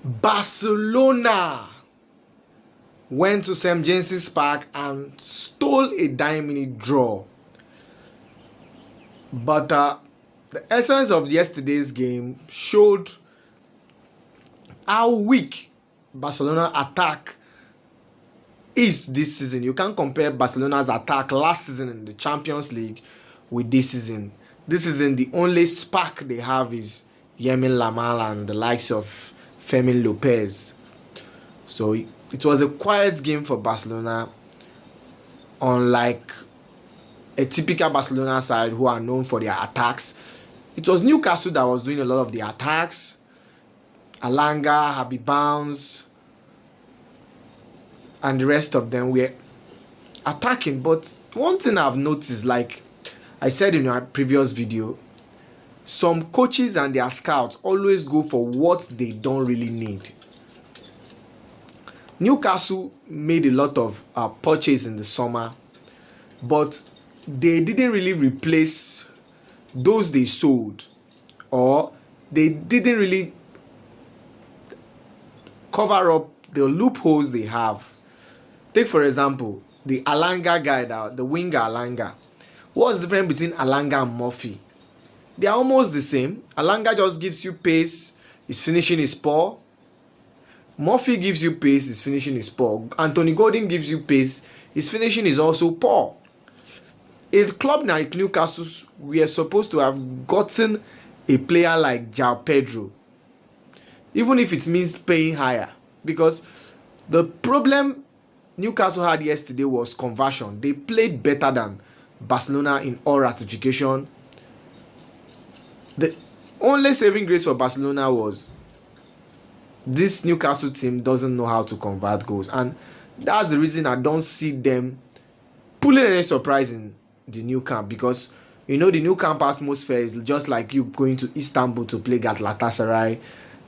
Barcelona went to St. James's Park and stole a 9-minute draw. But the essence of yesterday's game showed how weak Barcelona attack is this season. You can't compare Barcelona's attack last season in the Champions League with this season. This season, the only spark they have is Yamal and the likes of Fermin Lopez. So it was a quiet game for Barcelona, unlike a typical Barcelona side who are known for their attacks. It was Newcastle that was doing a lot of the attacks. Alanga, Happy Bounce, and the rest of them were attacking. But one thing I've noticed, like I said in my previous video, some coaches and their scouts always go for what they don't really need. Newcastle made a lot of purchase in the summer, but they didn't really replace those they sold, or they didn't really cover up the loopholes they have. Take for example the Alanga guy, the winger Alanga. What's the difference between Alanga and Murphy? They are almost the same. Alanga just gives you pace, his finishing is poor. Murphy gives you pace, his finishing is poor. Anthony Gordon gives you pace, his finishing is also poor. A club like Newcastle, we are supposed to have gotten a player like João Pedro, even if it means paying higher, because the problem Newcastle had yesterday was conversion. They played better than Barcelona in all ratification. The only saving grace for Barcelona was this Newcastle team doesn't know how to convert goals, and that's the reason I don't see them pulling any surprise in the new camp, because you know the new camp atmosphere is just like you going to Istanbul to play Galatasaray.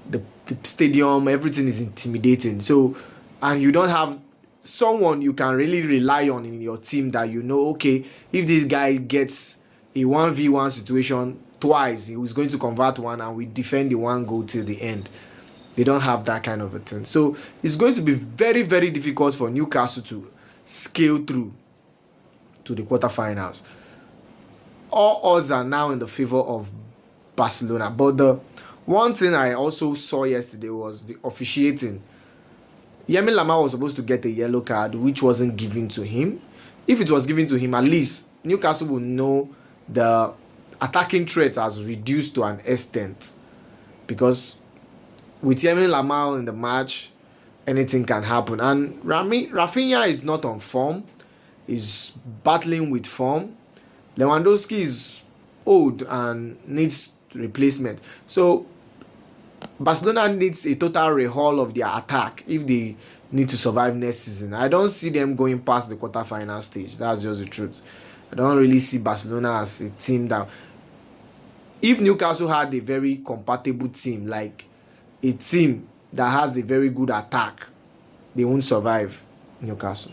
The stadium, everything is intimidating. So, and you don't have someone you can really rely on in your team that you know, okay, if this guy gets a 1v1 situation twice, he was going to convert one and we defend the one goal till the end. They don't have that kind of a thing. So it's going to be very, very difficult for Newcastle to scale through to the quarterfinals. All odds are now in the favor of Barcelona. But the one thing I also saw yesterday was the officiating. Yamal was supposed to get a yellow card, which wasn't given to him. If it was given to him, at least Newcastle will know the attacking threat has reduced to an extent. Because with Yamal in the match, anything can happen. And Rafinha is not on form. He's battling with form. Lewandowski is old and needs replacement. So Barcelona needs a total rehaul of their attack if they need to survive next season. I don't see them going past the quarterfinal stage. That's just the truth. I don't really see Barcelona as a team that, if Newcastle had a very compatible team, like a team that has a very good attack, they won't survive Newcastle.